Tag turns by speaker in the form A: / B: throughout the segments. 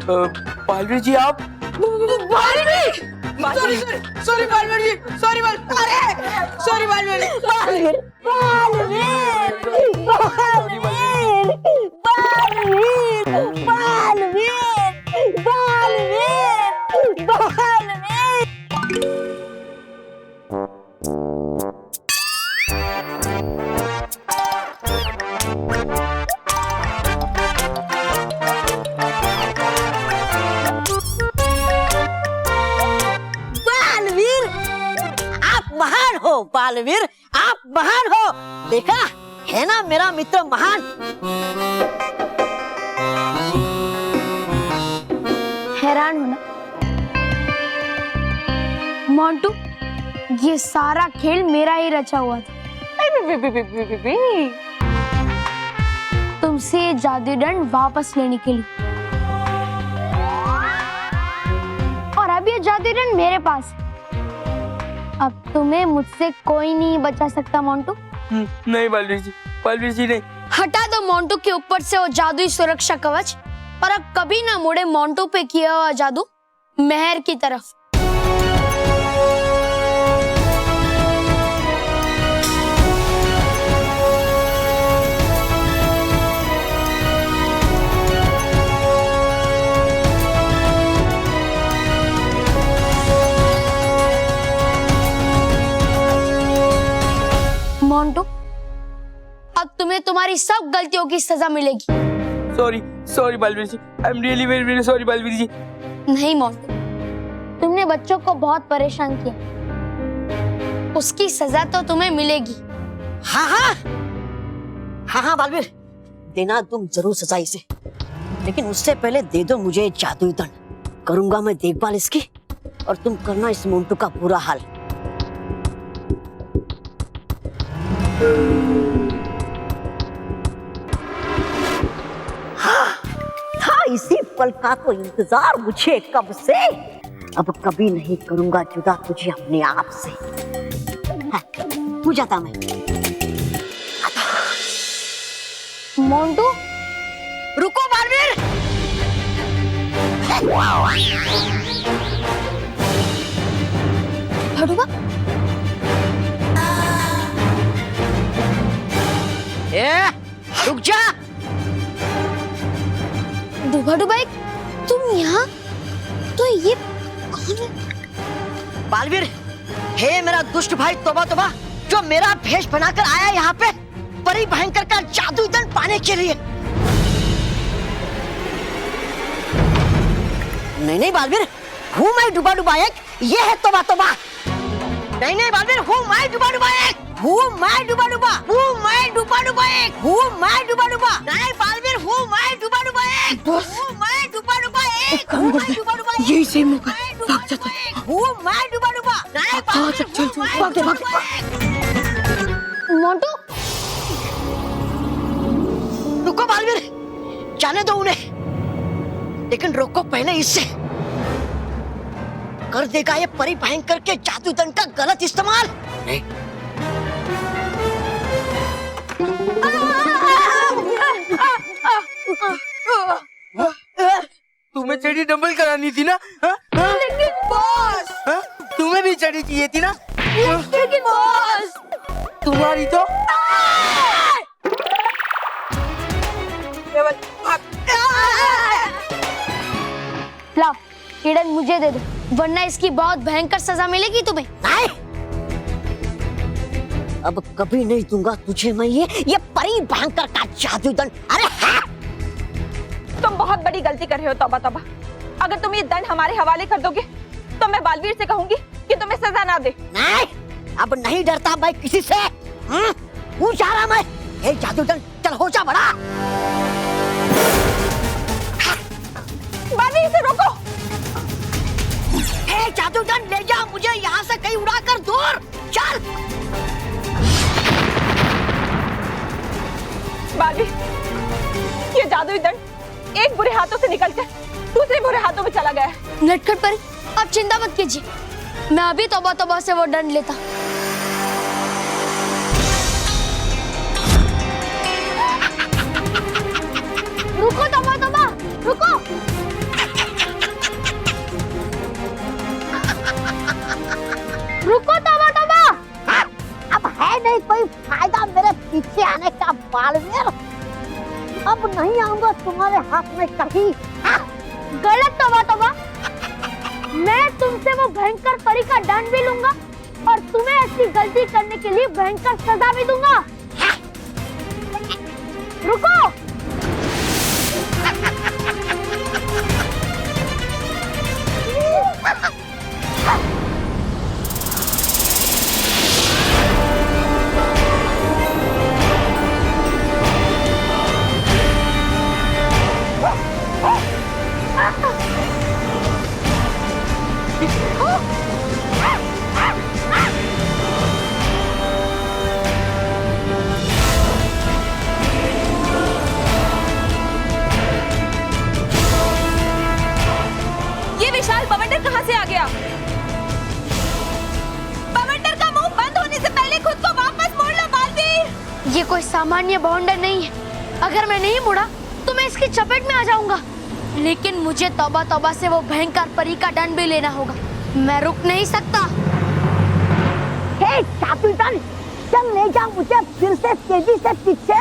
A: बालवीर जी आप?
B: Sorry Balveer ji, sorry Baalveer
C: Baalveer आप महान हो। देखा है ना मेरा मित्र महान।
D: हैरान हो ना मोंटू, ये सारा खेल मेरा ही रचा हुआ था। तुमसे ये जादू दंड वापस लेने के लिए, और अब ये जादू दंड मेरे पास है। अब तुम्हें मुझसे कोई नहीं बचा सकता मोंटू।
A: नहीं बालवीर जी नहीं।
D: हटा दो मोंटू के ऊपर से वो जादुई सुरक्षा कवच, और अब कभी ना मुड़े मोंटू पे किया हुआ जादू मेहर की तरफ। मोंटू, अब तुम्हें तुम्हारी सब गलतियों की सजा मिलेगी।
A: Sorry Balveer ji, I am really very sorry Balveer ji.
D: नहीं मोंटू, तुमने बच्चों को बहुत परेशान किया, उसकी सजा तो तुम्हें मिलेगी।
C: हाँ बालवीर, देना तुम जरूर सजा इसे, लेकिन उससे पहले दे दो मुझे जादुई दंड। करूंगा मैं देखभाल इसकी, और तुम करना इस मोंटू का बुरा हाल। था इसी पल का तो इंतजार मुझे कब से। अब कभी नहीं करूंगा जुदा तुझे अपने आप से। जाता मैं।
D: मोंटू,
C: रुको बालवीर।
D: हटूगा?
C: रुक जा।
D: डूबा तुम यहाँ? तो ये कौन है?
C: बालवीर, हे मेरा दुष्ट भाई तोबा, जो मेरा भेष बनाकर आया यहाँ पे परी भयंकर का जादुई दंड पाने के लिए। नहीं बालवीर, हूँ मैं डूबा एक, ये है तोबा। नहीं बालवीर, हूँ मैं डूबा एक, हूँ मैं डूबा एक, हूँ मैं डूबा एक, नहीं बालवीर, हूँ मैं डूबा एक, हूँ मैं डूबा एक, हूँ मैं डूबा एक,
B: यही सही मौका, भाग जा।
C: हूँ मैं डूबा नहीं बालवीर,
B: भाग।
D: मोंटू,
C: रुको बालवीर, जाने दो उन्हें, लेकिन रोको पहले इससे। कर देगा ये परी भयंकर के जादू दंड का गलत इस्तेमाल। नहीं।
A: तुम्हें चढ़ी डबल करानी थी ना?
D: लेकिन बॉस,
A: तुम्हें भी चढ़ी चाहिए थी ना?
D: लेकिन बॉस,
A: तुम्हारी तो
D: लाओ ये दंड मुझे दे दो, वरना इसकी बहुत भयंकर सजा मिलेगी तुम्हें।
C: नहीं, अब कभी नहीं दूंगा तुझे मैं ये परी भयंकर का जादू दंड। अरे हाँ।
E: तुम बहुत बड़ी गलती कर रहे हो तौबा। अगर तुम ये दंड हमारे हवाले कर दोगे तो मैं बालवीर से कहूंगी कि तुम्हें सजा ना दे।
C: नहीं, अब नहीं डरता मैं किसी से। हूँ जा रहा मैं। ये जादू दंड, चल हो जा बड़ा।
E: बालवीर से रोको।
C: हे जादू दंड, ले जा मुझे यहाँ से कहीं उड़ाकर दूर। चल।
E: बालवीर, ये जादुई दंड एक बुरे हाथों से निकलकर दूसरे बुरे हाथों में चला गया है।
D: नटखट परी, आप चिंता मत कीजिए, मैं अभी तौबा से वो दंड लेता। रुको तौबा, रुको।
C: अब नहीं आऊंगा तुम्हारे हाथ में कहीं।
D: गलत तोबा तोबा, मैं तुमसे वो भयंकर परी का दंड भी लूंगा और तुम्हें ऐसी गलती करने के लिए भयंकर सजा भी दूंगा। रुको,
E: ये विशाल बवंडर कहाँ से आ गया? बवंडर का मुंह बंद होने से पहले खुद को वापस मोड़ लो बालवीर।
D: ये कोई सामान्य बवंडर नहीं है। अगर मैं नहीं मुड़ा तो मैं इसकी चपेट में आ जाऊंगा। लेकिन मुझे तौबा तौबा से वो भयंकर परी का दंड भी लेना होगा। मैं रुक नहीं सकता।
C: हे चातुर्दन, चल ले जा मुझे फिर से तेजी से पीछे।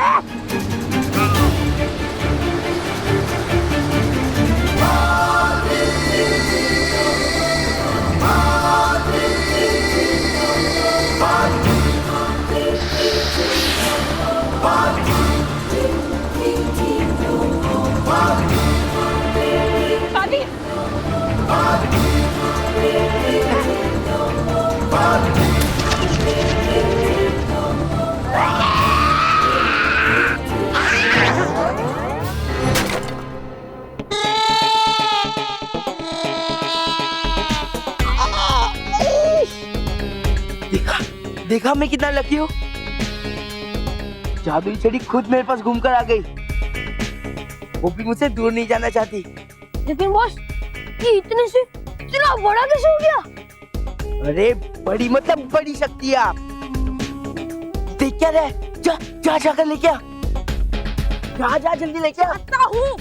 A: देखा मैं कितना लकी हूँ। जादुई छड़ी खुद मेरे पास घूमकर आ गई। वो भी मुझसे दूर नहीं जाना चाहती।
D: लेकिन बॉस, ये इतने से इतना बड़ा कैसे हो गया?
A: अरे बड़ी मतलब बड़ी शक्तियाँ। देख क्या रहे? जा जा जाकर लेके आ। जा जल्दी लेके आ।
E: आता हूँ।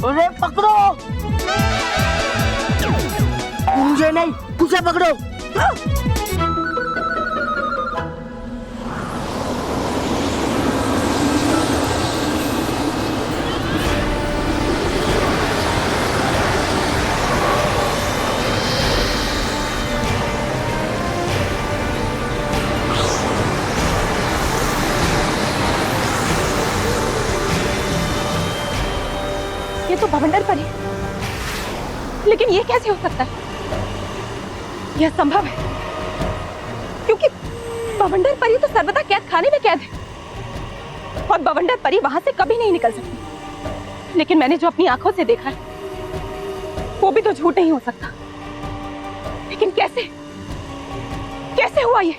A: उन्हें पकड़ो। मुझे नहीं, उसे पकड़ो।
E: ये तो बवंडर परी, लेकिन ये कैसे हो सकता है? यह संभव है क्योंकि बवंडर परी तो सर्वदा कैद खाने में कैद है और बवंडर परी वहां से कभी नहीं निकल सकती। लेकिन मैंने जो अपनी आंखों से देखा है वो भी तो झूठ नहीं हो सकता। लेकिन कैसे कैसे हुआ ये?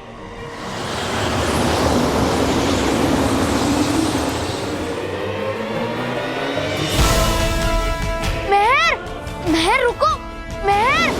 D: महर रुको, महर।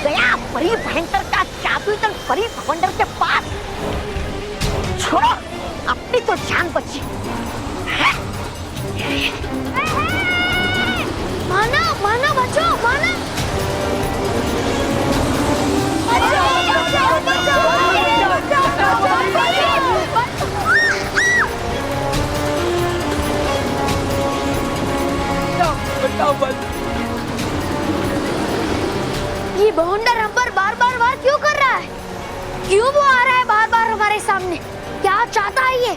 C: गया परी भयंकर का जादुई परी भवंडर के पास। छोड़ो, अपनी तो जान बची।
D: माना माना बचो, माना। ये भवंडर हम पर बार बार वार क्यों कर रहा है? क्यों वो आ रहा है बार बार हमारे सामने? क्या चाहता है ये?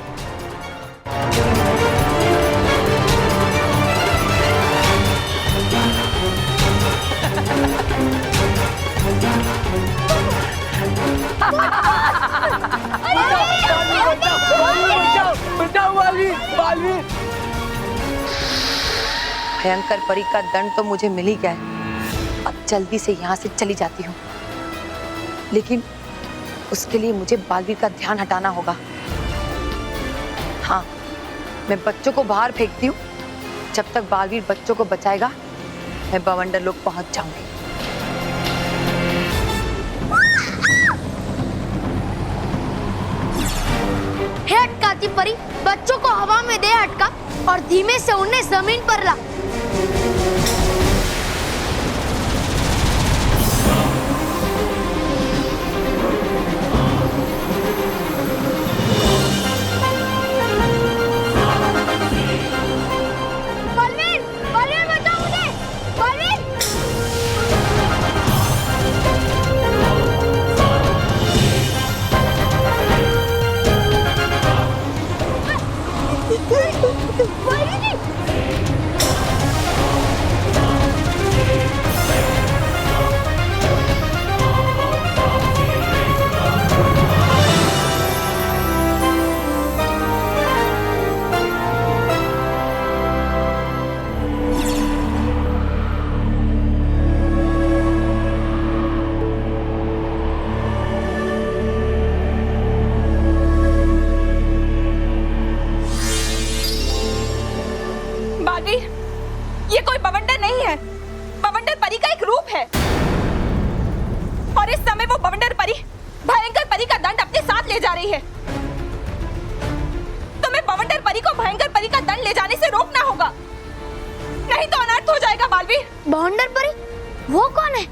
C: भयंकर परी का दंड तो मुझे मिल ही गया है। अब जल्दी से यहाँ से चली जाती हूँ, लेकिन उसके लिए मुझे बालवीर का ध्यान हटाना होगा। हाँ, मैं बच्चों को बाहर फेंकती हूँ। जब तक बालवीर बच्चों को बचाएगा मैं बवंडर लोग पहुंच जाऊंगी।
D: हे अटकाती परी, बच्चों को हवा में दे अटका और धीमे से उन्हें जमीन पर ला। बलवीर, बलवीर बचाओ मुझे, बलवीर।
E: बालवीर, ये कोई बवंडर नहीं है, बवंडर परी का एक रूप है। और इस समय वो बवंडर परी भयंकर परी का दंड अपने साथ ले जा रही है। तुम्हें बवंडर परी को भयंकर परी का दंड ले जाने से रोकना होगा, नहीं तो अनर्थ हो जाएगा। बालवीर,
D: बवंडर परी, वो कौन है?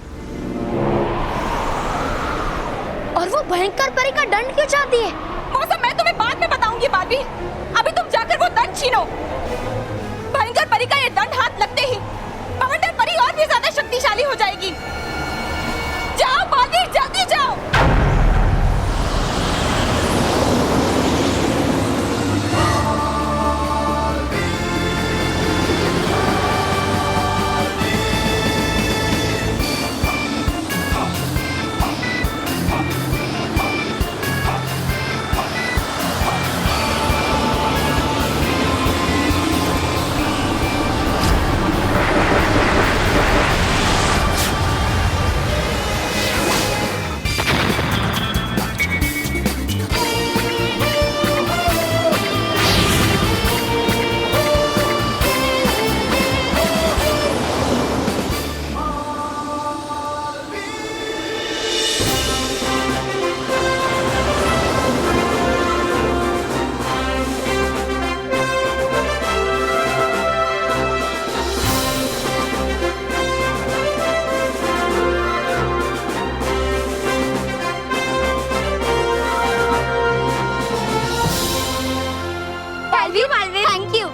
D: और वो भयंकर परी का दंड क्यों चाहती है?
E: वो सब मैं तुम्हें बाद में बताऊंगी बालवीर। अभी तुम जाकर वो दंड छीनो। भयंकर परी का ये दंड हाथ लगते ही बवंडर परी और भी ज्यादा शक्तिशाली हो जाएगी। जाओ बालवीर, जल्दी जाओ।
D: Thank you.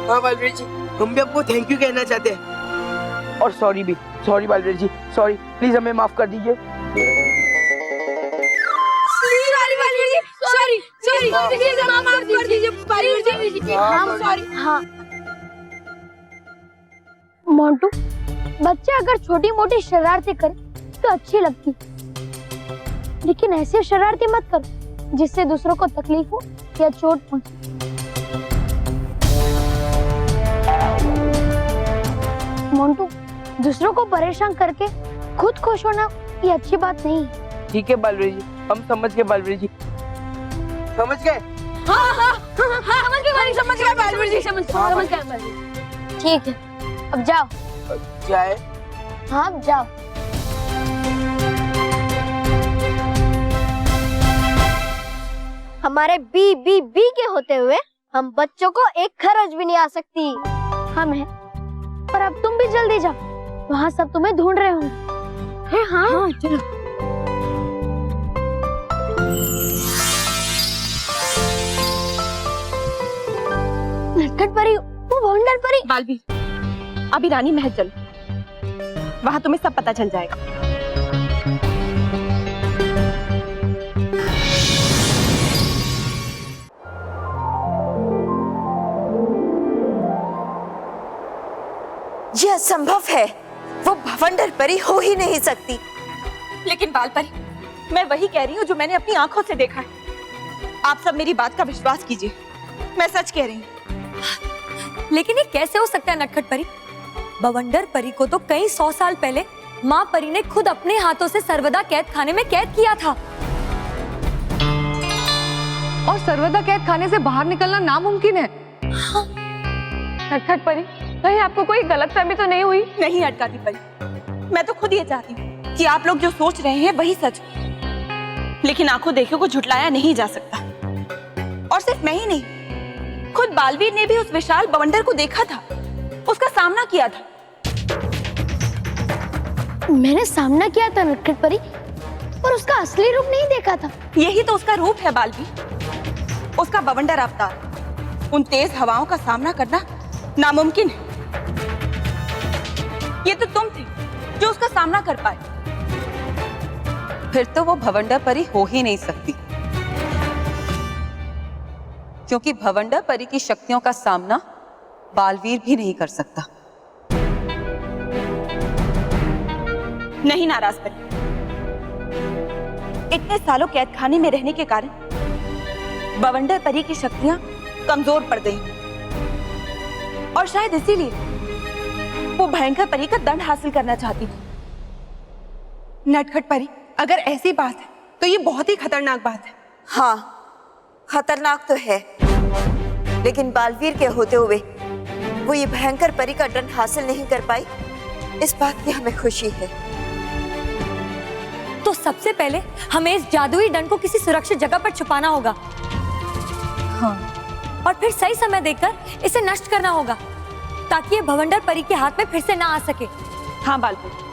A: हाँ बालवीर जी, हम भी आपको थैंक यू कहना चाहते हैं। और सॉरी भी, sorry Balveer ji, sorry, please हमें माफ कर दीजिए।
D: हाँ मोंटू, बच्चे अगर छोटी मोटी शरारतें करें तो अच्छी लगती, लेकिन ऐसे शरारतें मत करो जिससे दूसरों को तकलीफ हो या चोट पहुंचे। मोंटू, दूसरों को परेशान करके खुद खुश होना ये अच्छी बात नहीं है।
A: ठीक है बालवीर जी, हम समझ गए बालवीर जी, समझ गए।
E: समझ गए बालवीर जी, समझ गए।
D: ठीक है, अब जाओ।
A: जाए?
D: हाँ अब जाओ। हमारे बी बी बी के होते हुए हम बच्चों को एक खरोच भी नहीं आ सकती। हम हैं, पर अब तुम भी जल्दी जाओ, वहाँ सब तुम्हें ढूंढ रहे होंगे। है हाँ, चलो। नटखट परी, वो भवंडर परी।
E: बालवीर, अभी रानी महल चलो, वहाँ तुम्हें सब पता चल जाएगा।
C: यह असंभव है, वो भवंडर परी हो ही नहीं सकती।
E: लेकिन बाल परी, मैं वही कह रही हूँ जो मैंने अपनी आंखों से देखा है। आप सब मेरी बात का विश्वास कीजिए, मैं सच कह रही हूँ।
F: लेकिन ये कैसे हो सकता है नटखट परी? बवंडर परी को तो कई 100 साल पहले माँ परी ने खुद अपने हाथों से सर्वदा कैद खाने में कैद किया था।
E: और सर्वदा कैद खाने से बाहर निकलना नामुमकिन है।
F: हाँ।
E: नटखट परी, कहीं आपको कोई गलतफहमी तो नहीं हुई? नहीं अटकाती परी, मैं तो खुद ये चाहती हूँ कि आप लोग जो सोच रहे हैं वही सच, लेकिन आंखों देखे को झुटलाया नहीं जा सकता। और सिर्फ मैं ही नहीं, खुद बालवीर ने भी उस विशाल बवंडर को देखा था, उसका सामना किया था।
D: मैंने सामना किया था नटखट परी, पर उसका असली रूप नहीं देखा था।
E: यही तो उसका रूप है बालवीर, उसका बवंडर अवतार। उन तेज हवाओं का सामना करना नामुमकिन है। ये तो तुम थे जो उसका सामना कर पाए।
G: फिर तो वो भवंडर परी हो ही नहीं सकती, क्योंकि भवंडर परी की शक्तियों का सामना बालवीर भी नहीं कर सकता।
E: नहीं नाराज परी, इतने सालों कैद खाने में रहने के कारण बवंडर परी की शक्तियां कमजोर पड़ गई, और शायद इसीलिए वो भयंकर परी का दंड हासिल करना चाहती थी।
B: नटखट परी, अगर ऐसी बात है तो ये बहुत ही खतरनाक बात है।
C: हाँ, खतरनाक तो है, लेकिन बालवीर के होते हुए वो ये भयंकर परी का दंड हासिल नहीं कर पाई, इस बात की हमें खुशी है।
F: तो सबसे पहले हमें इस जादुई दंड को किसी सुरक्षित जगह पर छुपाना होगा। हाँ। और फिर सही समय देखकर इसे नष्ट करना होगा, ताकि ये भवंडर परी के हाथ में फिर से ना आ सके।
E: हाँ बालवीर,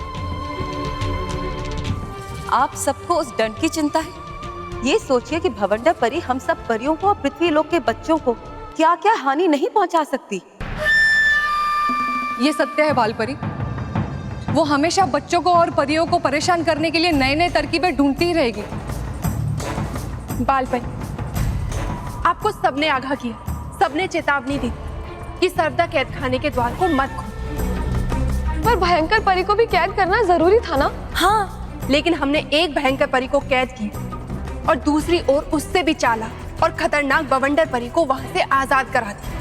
G: आप सबको उस दंड की चिंता है? ये सोचिए कि भवंडर परी हम सब परियों को और पृथ्वी लोक के बच्चों को क्या क्या हानि नहीं पहुंचा सकती।
H: ये सत्य है बालपरी, वो हमेशा बच्चों को और परियों को परेशान करने के लिए नए नए तरकीबें ढूंढती ही रहेगी।
B: बालपरी, आपको सबने आगाह किया, सबने चेतावनी दी कि सर्वदा कैद खाने के द्वार को मत खोलो।
E: पर भयंकर परी को भी कैद करना जरूरी था ना?
B: हाँ, लेकिन हमने एक भयंकर परी को कैद किया और दूसरी ओर उससे भी चालाक और खतरनाक बवंडर परी को वहां से आजाद करा दिया।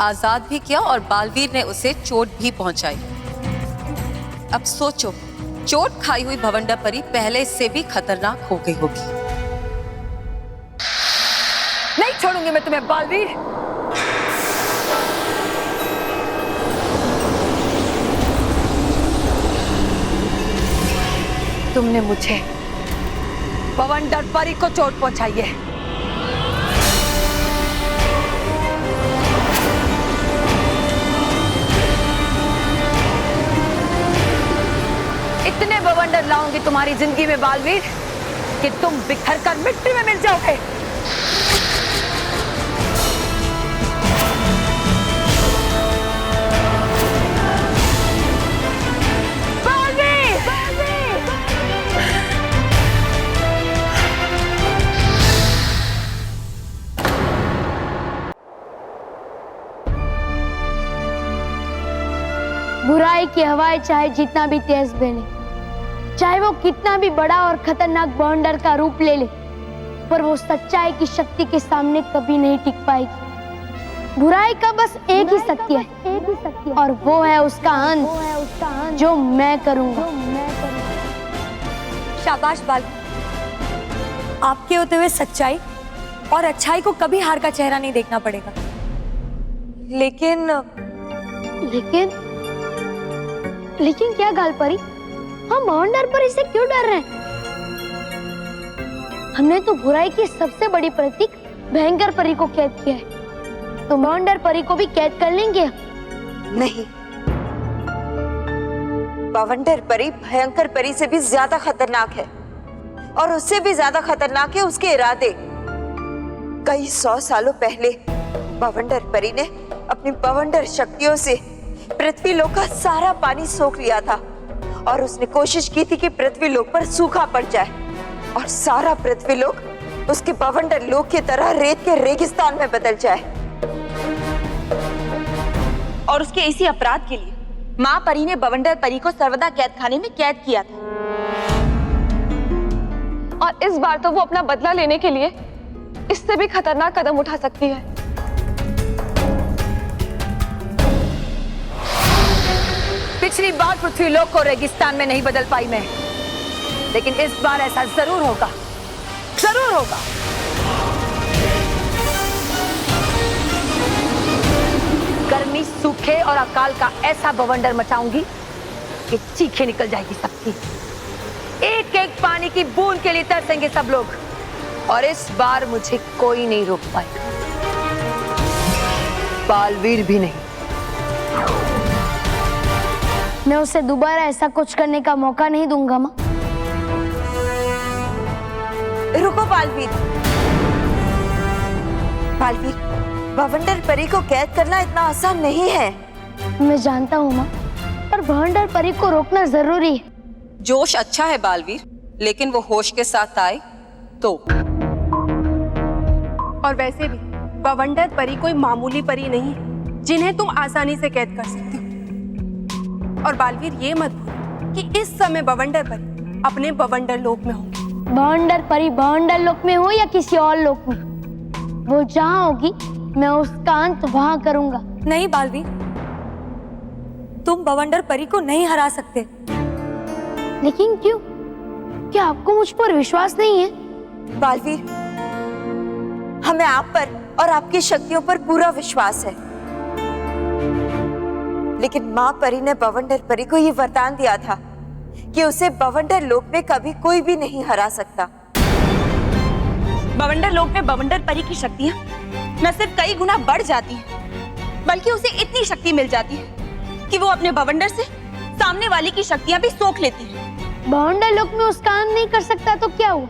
G: आजाद भी किया और बालवीर ने उसे चोट भी पहुंचाई। अब सोचो, चोट खाई हुई भवंडर परी पहले से भी खतरनाक हो गई होगी।
F: नहीं छोड़ूंगी मैं तुम्हें बालवीर।
C: तुमने मुझे बवंडर परी को चोट पहुंचाई है। इतने बवंडर लाऊंगी तुम्हारी जिंदगी में बालवीर कि तुम बिखर कर मिट्टी में मिल जाओगे।
D: बुराई की हवाएं चाहे जितना भी तेज बहने, चाहे वो कितना भी बड़ा और खतरनाक बवंडर का रूप ले ले, पर वो सच्चाई की शक्ति के सामने कभी नहीं टिक पाएगी। बुराई का बस एक ही सत्य है, और वो है उसका अंत, जो मैं करूंगा।
F: शाबाश बाल, आपके होते हुए सच्चाई और अच्छाई को कभी हार का चेहरा नहीं देखना पड़ेगा।
D: लेकिन क्या गालपरी, हम बवंडर परी से क्यों डर रहे हैं? हमने तो बुराई की सबसे बड़ी प्रतीक भयंकर परी को कैद किया है, तो बवंडर परी को भी कैद कर लेंगे।
C: नहीं, बवंडर परी भयंकर परी से भी ज्यादा खतरनाक है, और उससे भी ज्यादा खतरनाक है उसके इरादे। कई 100 सालों पहले बवंडर परी ने अपनी बवंडर शक्तियों से पृथ्वी लोक का सारा पानी सोख लिया था, और उसने कोशिश की थी कि पृथ्वी लोक पर सूखा पड़ जाए और सारा पृथ्वी लोक उसके बवंडर लोक की तरह रेत के रेगिस्तान में बदल जाए।
E: और उसके इसी अपराध के लिए माँ परी ने बवंडर परी को सर्वदा कैद खाने में कैद किया था, और इस बार तो वो अपना बदला लेने के लिए इससे भी खतरनाक कदम उठा सकती है।
F: पिछली बार पृथ्वीलोक को रेगिस्तान में नहीं बदल पाई मैं, लेकिन इस बार ऐसा जरूर होगा, जरूर होगा। गर्मी, सूखे और अकाल का ऐसा बवंडर मचाऊंगी कि चीखें निकल जाएगी सबकी। एक एक पानी की बूंद के लिए तरसेंगे सब लोग, और इस बार मुझे कोई नहीं रोक पाएगा, बालवीर भी नहीं।
D: मैं उसे दोबारा ऐसा कुछ करने का मौका नहीं दूंगा माँ।
C: रुको बालवीर। बालवीर, बवंडर परी को कैद करना इतना आसान नहीं है।
D: मैं जानता हूँ माँ, पर बवंडर परी को रोकना जरूरी है।
G: जोश अच्छा है बालवीर, लेकिन वो होश के साथ आए तो।
B: और वैसे भी बवंडर परी कोई मामूली परी नहीं है जिन्हें तुम आसानी से कैद कर सकते हो। और बालवीर ये मत भूल कि इस समय बवंडर परी अपने बवंडर लोक में होंगे।
D: बवंडर परी बवंडर लोक में हो या किसी और लोक में, वो जहाँ होगी मैं उसका अंत वहाँ करूंगा।
F: नहीं बालवीर, तुम बवंडर परी को नहीं हरा सकते।
D: लेकिन क्यों? क्या आपको मुझ पर विश्वास नहीं है?
C: बालवीर, हमें आप पर और आपकी शक्तियों पर पूरा विश्वास है, लेकिन माँ परी ने बवंडर परी को ये वरदान दिया था कि उसे बवंडर लोक में कभी कोई भी नहीं हरा सकता।
E: बवंडर लोक में बवंडर परी की शक्तियाँ न सिर्फ कई गुना बढ़ जाती हैं, बल्कि उसे इतनी शक्ति मिल जाती है कि वो अपने बवंडर से सामने वाले की शक्तियाँ भी सोख लेती है।
D: बवंडर लोक में उसका अंत नहीं कर सकता तो क्या हुआ?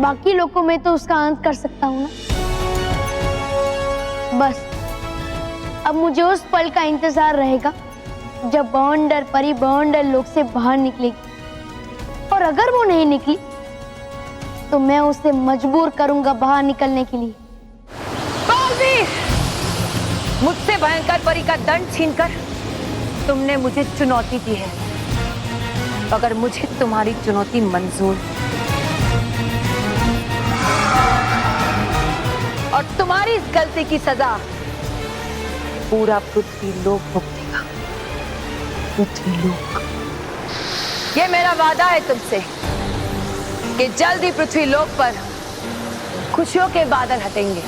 D: बाकी लोगों में तो उसका अंत कर सकता हूँ ना। बस अब मुझे उस पल का इंतजार रहेगा जब बवंडर परी बवंडर लोक से बाहर निकलेगी, और अगर वो नहीं निकली तो मैं उसे मजबूर करूंगा बाहर निकलने के लिए।
F: बालवीर, मुझसे भयंकर परी का दंड छीनकर तुमने मुझे चुनौती दी है। अगर मुझे तुम्हारी चुनौती मंजूर और तुम्हारी इस गलती की सजा पूरा पृथ्वी लोक भुगतेगा। पृथ्वी लोक, ये मेरा वादा है तुमसे कि जल्द ही पृथ्वी लोक पर खुशियों के बादल हटेंगे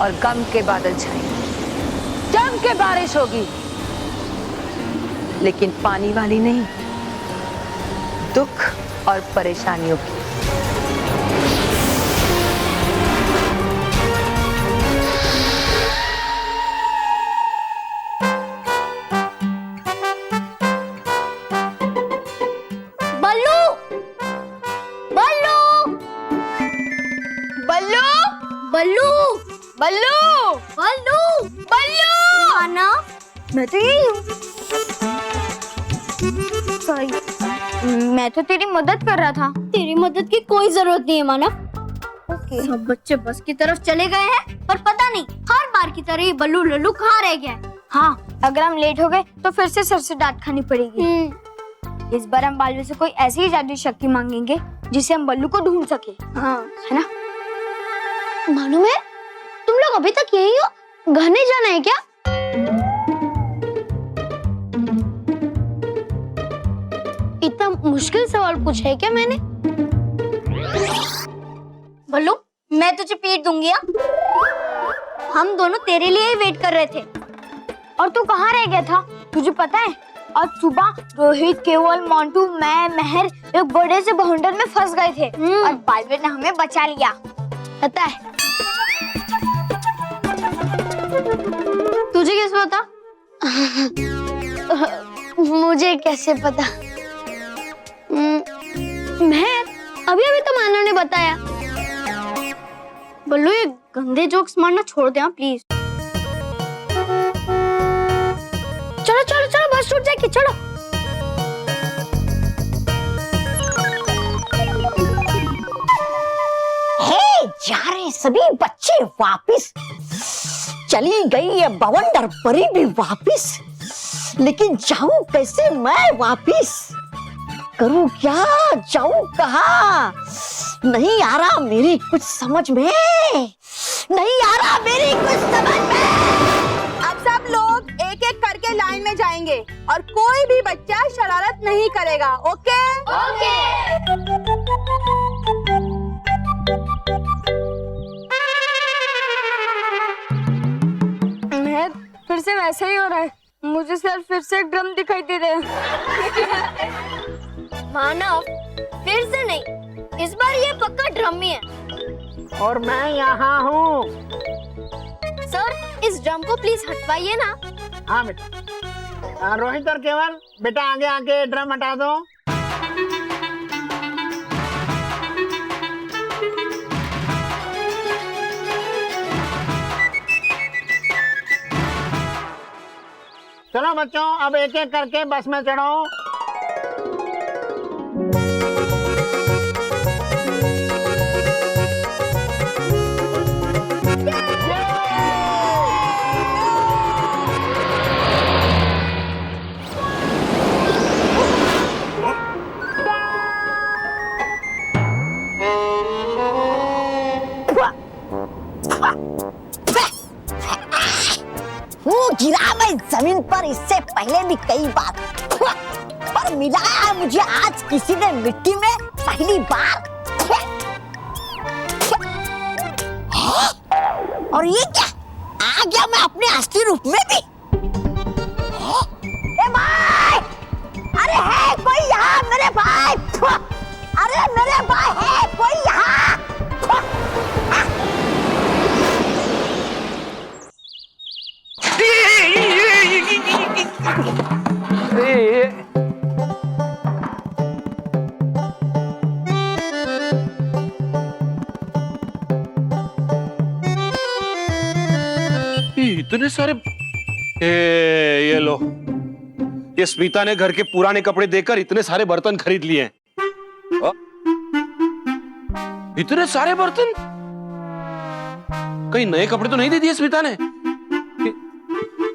F: और गम के बादल छाएंगे। जम के बारिश होगी, लेकिन पानी वाली नहीं, दुख और परेशानियों की।
D: बल्लू, बल्लू, बल्लू, बल्लू, बल्लू, बल्लू, बल्लू। आना, मैं तो यही हूँ। सॉरी, मैं तो तेरी मदद कर रहा था। तेरी मदद की कोई जरूरत नहीं है मानव। सब बच्चे बस की तरफ चले गए हैं, पर पता नहीं हर बार की तरह ये बल्लू लल्लू कहाँ रह गया है। हाँ, अगर हम लेट हो गए तो फिर से सर से डांट खानी पड़ेगी। इस बार हम बालवीर से कोई ऐसी ही जादुई शक्ति मांगेंगे जिससे हम बल्लू को ढूंढ सके। हाँ, है ना? मालूम है, तुम लोग अभी तक यही हो? घर नहीं जाना है क्या? इतना मुश्किल सवाल पूछा है क्या मैंने? बल्लू, मैं तुझे पीट दूंगी। हम दोनों तेरे लिए ही वेट कर रहे थे, और तू कहाँ रह गया था? तुझे पता है, आज सुबह रोहित, केवल, मोंटू, मैं, महर एक बड़े से बवंडर में फंस गए थे और बालवीर ने हमें बचा लिया। पता है? तुझे कैसे पता? मुझे कैसे पता? महर, अभी अभी तो मानव ने बताया। बल्लू, ये गंदे जोक्स मारना छोड़ दे प्लीज। चलो चलो चलो, बस छूट जाएगी, चलो।
C: हे, जा रहे सभी बच्चे वापिस। चली गई ये बवंडर परी भी वापिस, लेकिन जाऊं कैसे मैं वापिस? करूं क्या, जाऊं कहाँ? नहीं आ रहा मेरी कुछ समझ में, नहीं आ रहा मेरी कुछ समझ में।
E: अब सब लोग एक एक करके लाइन में
B: में जाएंगे और कोई भी बच्चा शरारत नहीं करेगा। ओके?
D: महक, फिर से वैसा ही हो रहा है। मुझे सर फिर से ड्रम दिखाई दे रहे हैं। मानव, फिर से नहीं, इस बार ये पक्का ड्रम ही है।
I: और मैं यहाँ हूँ।
D: सर, इस ड्रम को प्लीज हटवाइए ना।
I: हाँ बेटा। रोहित और केवल, बेटा आगे आके ड्रम हटा दो। चलो बच्चों, अब एक एक करके बस में चढ़ो।
C: गिरा मैं जमीन पर इससे पहले भी कई बार, पर मिलाया मुझे आज किसी ने मिट्टी में पहली बार। और ये क्या, आ गया मैं अपने असली रूप में भी। ए भाई, अरे है कोई यहाँ मेरे भाई? अरे मेरे भाई है कोई यहाँ?
J: इतने सारे ये लो, ये स्मिता ने घर के पुराने कपड़े देकर इतने सारे बर्तन खरीद लिए हैं। इतने सारे बर्तन, कहीं नए कपड़े तो नहीं दे दिए स्मिता ने?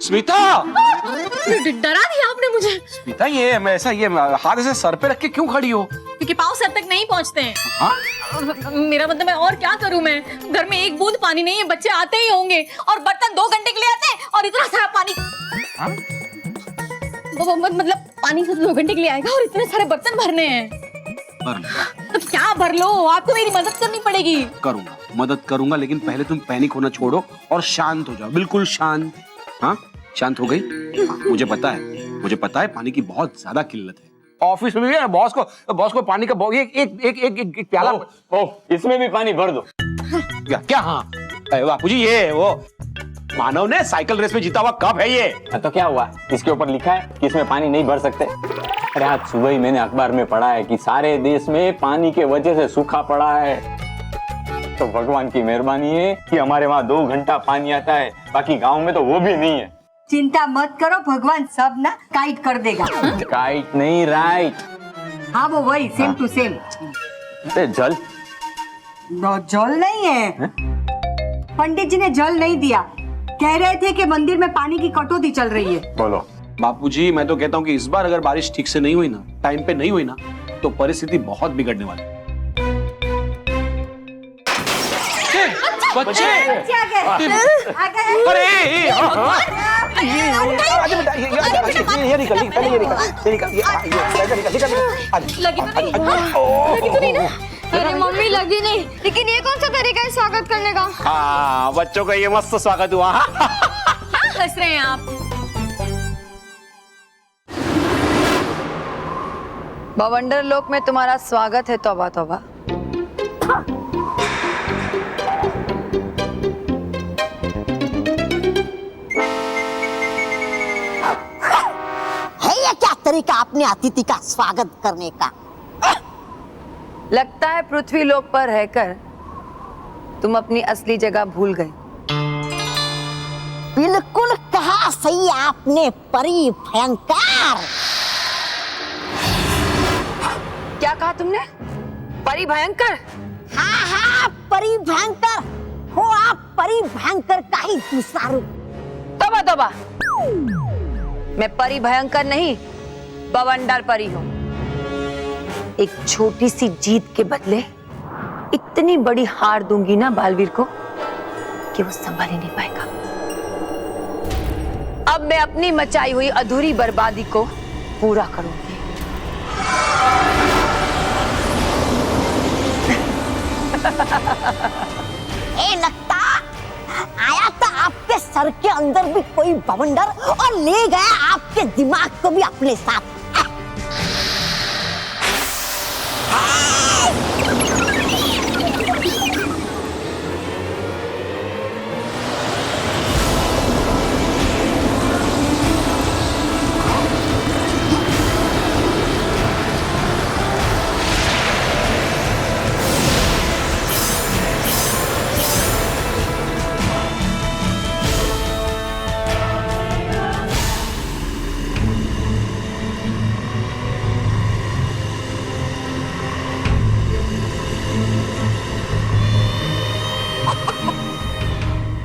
J: स्मिता,
E: डरा दिया आपने मुझे।
J: स्मिता, ये मैं ऐसा ये हाथ ऐसे सर पे रख के क्यों खड़ी हो?
E: क्योंकि पाँव सर तक नहीं पहुँचते हैं।
J: हाँ?
E: मेरा मतलब, मैं और क्या करूं? मैं घर में एक बूंद पानी नहीं है, बच्चे आते ही होंगे और बर्तन 2 घंटे के लिए आते हैं और इतना सारा पानी।
J: हाँ?
E: मतलब पानी सिर्फ 2 घंटे के लिए आएगा और इतने सारे बर्तन भरने हैं।
J: भर लो।
E: तो क्या भर लो, आपको मेरी मदद करनी पड़ेगी।
J: करूंगा, मदद करूंगा, लेकिन पहले तुम पैनिक होना छोड़ो और शांत हो जाओ, बिल्कुल शांत। हाँ, शांत हो गई? हाँ, मुझे पता है पानी की बहुत ज्यादा किल्लत है। ऑफिस में भी है, बॉस को पानी का एक प्याला।
K: इसमें भी पानी भर दो।
J: क्या? हाँ बापू जी, ये वो मानव ने साइकिल रेस में जीता हुआ कप है ये।
K: तो क्या हुआ, इसके ऊपर लिखा है कि इसमें पानी नहीं भर सकते। अरे आज सुबह ही मैंने अखबार में पढ़ा है कि सारे देश में पानी के वजह से सूखा पड़ा है। तो भगवान की मेहरबानी है कि हमारे वहाँ 2 घंटा पानी आता है, बाकी गाँव में तो वो भी नहीं है।
C: चिंता मत करो, भगवान सब ना काइट कर देगा।
K: काइट नहीं, राइट।
C: हाँ वो वही, सेम टू सेम।
K: जल?
C: जल नहीं है, पंडित जी ने जल नहीं दिया, कह रहे थे कि मंदिर में पानी की कटौती चल रही है।
K: बोलो
J: बापूजी, मैं तो कहता हूँ कि इस बार अगर बारिश ठीक से नहीं हुई ना, टाइम पे नहीं हुई ना, तो परिस्थिति बहुत बिगड़ने वाली है। बच्चे, अरे ये निकल
D: अरे मम्मी, लगी नहीं, लेकिन ये कौन सा तरीका है स्वागत करने का?
J: हाँ, बच्चों का ये मस्त स्वागत हुआ।
E: हंस रहे हैं आप।
L: बवंडर लोक में तुम्हारा स्वागत है। तौबा तौबा।
C: है ये क्या तरीका अपने अतिथि का स्वागत करने का?
L: लगता है पृथ्वी लोक पर रहकर तुम अपनी असली जगह भूल गए।
C: बिल्कुल कहा सही आपने, परी भयंकर।
L: क्या कहा तुमने? परी भयंकर?
C: हाँ, परी भयंकर हो आप, परी भयंकर का ही दूसरा रूप।
L: तौबा तौबा, मैं परी भयंकर नहीं, बवंडर परी हूँ। एक छोटी सी जीत के बदले इतनी बड़ी हार दूंगी ना बालवीर को कि वो संभाल ही नहीं पाएगा। अब मैं अपनी मचाई हुई अधूरी बर्बादी को पूरा करूंगी।
C: ए लगता आया था आपके सर के अंदर भी कोई बवंडर और ले गया आपके दिमाग को भी अपने साथ।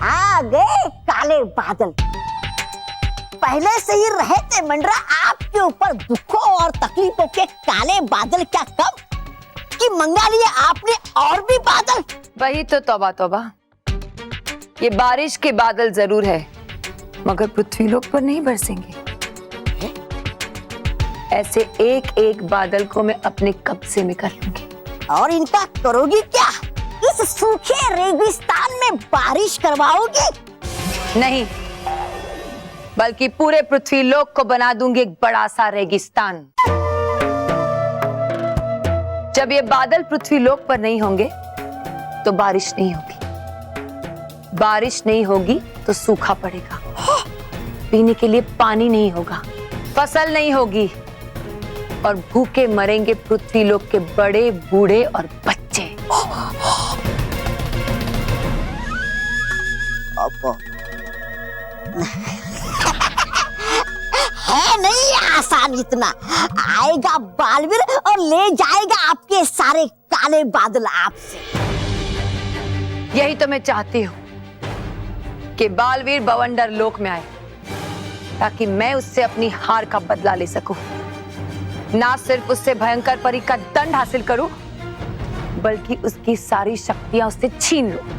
C: आ गए काले बादल। पहले से ही रहे थे मंडरा आपके ऊपर दुखों और तकलीफों के काले बादल, क्या कम कि मंगा लिए आपने और भी बादल।
L: वही तो तौबा तौबा, ये बारिश के बादल जरूर है मगर पृथ्वीलोक पर नहीं बरसेंगे। ऐसे एक एक बादल को मैं अपने कब्जे में कर लूंगी।
C: और इनका करोगी क्या? इस सूखे रेगिस्तान में बारिश करवाओगी?
L: नहीं, बल्कि पूरे पृथ्वीलोक को बना दूंगी एक बड़ा सा रेगिस्तान। जब ये बादल पृथ्वीलोक पर नहीं होंगे तो बारिश नहीं होगी। बारिश नहीं होगी तो सूखा पड़ेगा, पीने के लिए पानी नहीं होगा, फसल नहीं होगी और भूखे मरेंगे पृथ्वीलोक के बड़े बूढ़े और बच्चे।
C: है नहीं आसान इतना। आएगा बालवीर और ले जाएगा आपके सारे काले बादल आपसे।
L: यही तो मैं चाहती हूँ कि बालवीर बवंडर लोक में आए ताकि मैं उससे अपनी हार का बदला ले सकूं। ना सिर्फ उससे भयंकर परी का दंड हासिल करूं, बल्कि उसकी सारी शक्तियां उससे छीन लूं।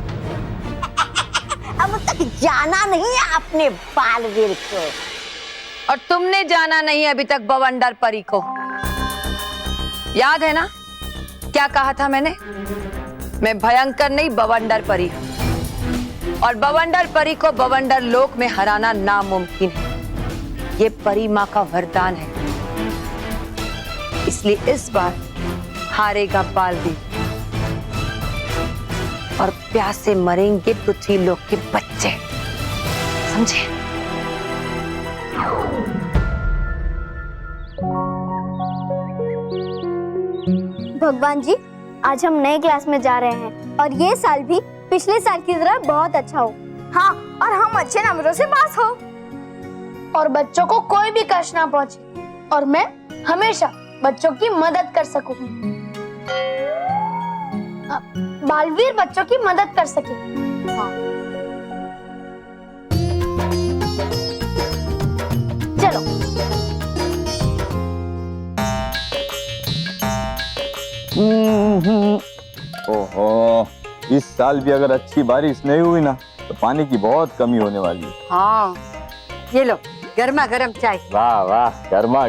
C: अब तक जाना नहीं है आपने बालवीर को,
L: और तुमने जाना नहीं अभी तक बवंडर परी को। याद है ना क्या कहा था मैंने? मैं भयंकर नहीं बवंडर परी हूं और बवंडर परी को बवंडर लोक में हराना नामुमकिन है। ये परी माँ का वरदान है, इसलिए इस बार हारेगा बालवीर और प्यासे मरेंगे पृथ्वीलोक के बच्चे, समझे?
D: भगवान जी, आज हम नए क्लास में जा रहे हैं और ये साल भी पिछले साल की तरह बहुत अच्छा हो। हाँ, और हम अच्छे नंबरों से पास हो और बच्चों को कोई भी कष्ट ना पहुंचे और मैं हमेशा बच्चों की मदद कर सकूं। बालवीर बच्चों की मदद कर सके। हाँ। चलो।
K: ओहो, इस साल भी अगर अच्छी बारिश नहीं हुई ना तो पानी की बहुत कमी होने वाली है।
C: हाँ, ये लो गर्मा गर्म चाय।
K: वाह वाह, गर्मा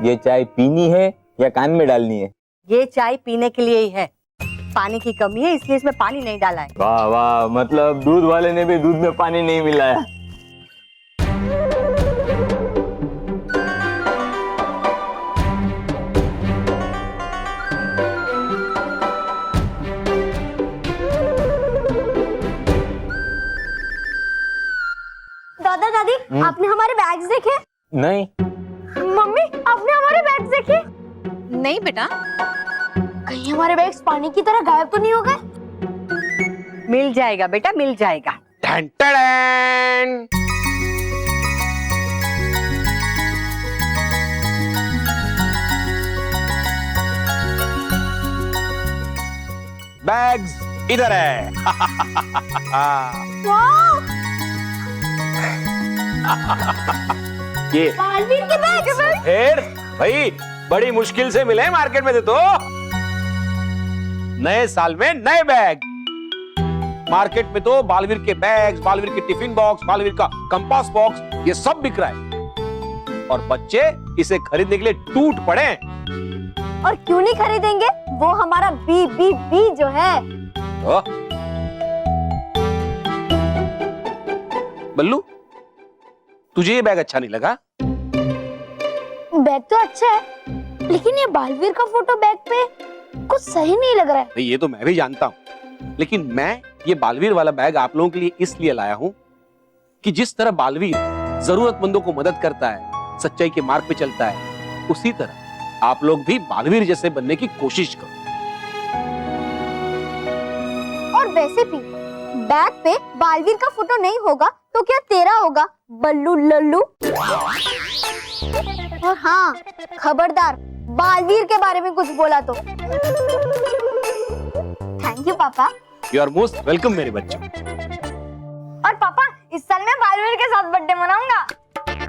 K: ये चाय पीनी है या कान में डालनी है?
C: ये चाय पीने के लिए ही है, पानी की कमी है इसलिए इसमें पानी नहीं डाला है।
K: वाह वाह, मतलब दूध वाले ने भी दूध में पानी नहीं मिलाया।
D: दादा दादी, आपने हमारे बैग्स देखे?
K: नहीं।
D: मम्मी, आपने हमारे बैग्स देखे?
E: नहीं बेटा।
D: कहीं हमारे बैग्स पानी की तरह गायब तो नहीं हो गए?
C: मिल जाएगा बेटा, मिल जाएगा।
J: Ton ton. बैग्स इधर है। ये
D: बालवीर के बैग्स।
J: फिर भाई बड़ी मुश्किल से मिले मार्केट में, तो नए साल में नए बैग, मार्केट में तो बालवीर के बैग्स, बालवीर के टिफिन बॉक्स, बालवीर का कंपास बॉक्स, ये सब बिक रहा है और बच्चे इसे खरीदने के लिए टूट पड़े।
D: और क्यों नहीं खरीदेंगे? वो हमारा बी जो है।
J: बल्लू, तुझे ये बैग अच्छा नहीं लगा?
D: बैग तो अच्छा है, लेकिन ये बालवीर का फोटो बैग पे कुछ सही नहीं लग रहा है।
J: नहीं, ये तो मैं भी जानता हूँ, लेकिन मैं ये बालवीर वाला बैग आप लोगों के लिए इसलिए लाया हूँ कि जिस तरह बालवीर जरूरतमंदों को मदद करता है, सच्चाई के मार्ग पे चलता है, उसी तरह आप लोग भी बालवीर जैसे बनने की कोशिश करो।
D: और वैसे भी बैग पे बालवीर का फोटो नहीं होगा तो क्या तेरा होगा, बल्लू लल्लू? और हाँ, खबरदार बालवीर के बारे में कुछ बोला तो। थैंक यू पापा।
J: यू आर मोस्ट वेलकम मेरे बच्चों।
D: और पापा, इस साल मैं बालवीर के साथ बर्थडे मनाऊंगा।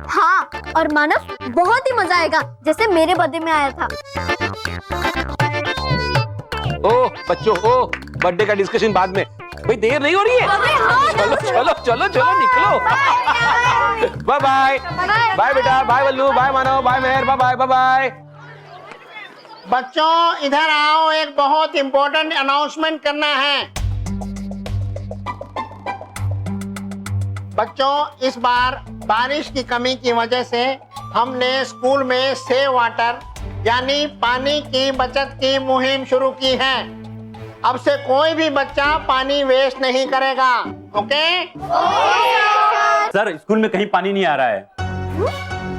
D: हाँ, और मानव, बहुत ही मजा आएगा जैसे मेरे बर्थडे में आया था।
J: ओह बच्चों, ओह बर्थडे का डिस्कशन बाद में, भाई देर नहीं हो रही है। चलो चलो चलो चलो निकलो। बाय बाय बाय बेटा, बाय बल्लू, बाय मानव, बाय मेहर, बाय बाय बाय बाय।
I: बच्चों इधर आओ, एक बहुत इंपॉर्टेंट अनाउंसमेंट करना है। बच्चों, इस बार बारिश की कमी की वजह से हमने स्कूल में सेव वाटर यानी पानी की बचत की मुहिम शुरू की है। अब से कोई भी बच्चा पानी वेस्ट नहीं करेगा, ओके?
K: सर, स्कूल में कहीं पानी नहीं आ रहा है।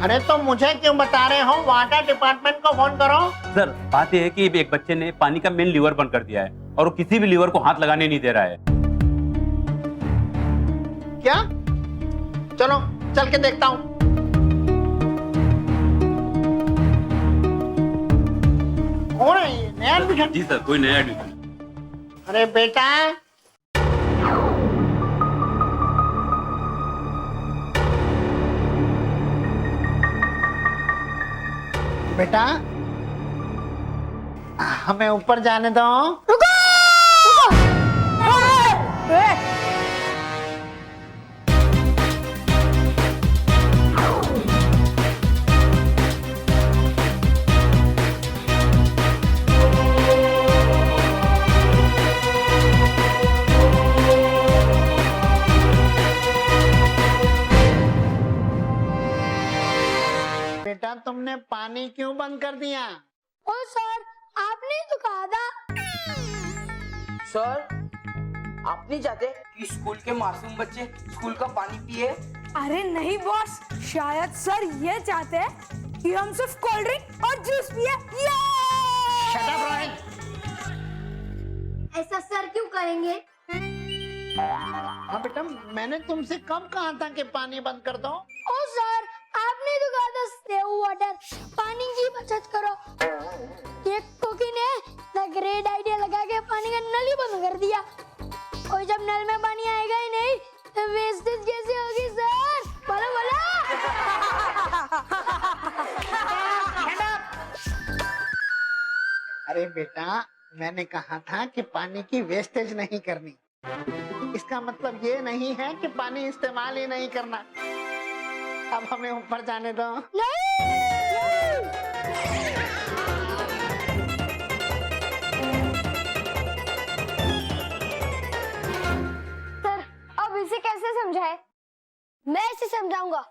I: अरे तो मुझे क्यों बता रहे हो? वाटर डिपार्टमेंट को फोन करो।
K: सर, बात यह है कि एक बच्चे ने पानी का मेन लीवर बंद कर दिया है और वो किसी भी लीवर को हाथ लगाने नहीं दे रहा है।
I: क्या? चलो चल के देखता हूँ। कौन है ये? नया एडमिशन?
K: जी सर, कोई नया एडमिशन।
I: अरे बेटा, बेटा हमें ऊपर जाने दो। बेटा तुमने पानी क्यों बंद कर दिया?
D: ओ सर, आपने तो कहा था।
A: सर, आप नहीं चाहते कि स्कूल के मासूम बच्चे स्कूल का पानी पिए?
B: अरे नहीं बॉस, शायद सर ये चाहते हैं कि हम सिर्फ कोल्ड ड्रिंक और जूस पिए।
I: Shut up, Rohit.
D: ऐसा सर क्यों करेंगे?
I: हाँ बेटा, मैंने तुमसे कब कहा था कि पानी बंद कर दो?
D: ओ सर, आपने तो कहा था सेव वाटर, पानी की बचत करो। ये कोकी ने द ग्रेट आइडिया लगा के पानी का नल ही बंद कर दिया। और जब नल में पानी आएगा ही नहीं तो वेस्टेज कैसे होगी सर? बोलो बोलो।
I: अरे बेटा, मैंने कहा था कि पानी की वेस्टेज नहीं करनी। इसका मतलब ये नहीं है कि पानी इस्तेमाल ही नहीं करना। अब हमें ऊपर जाने दो।
D: सर, अब इसे कैसे समझाए? मैं इसे समझाऊंगा।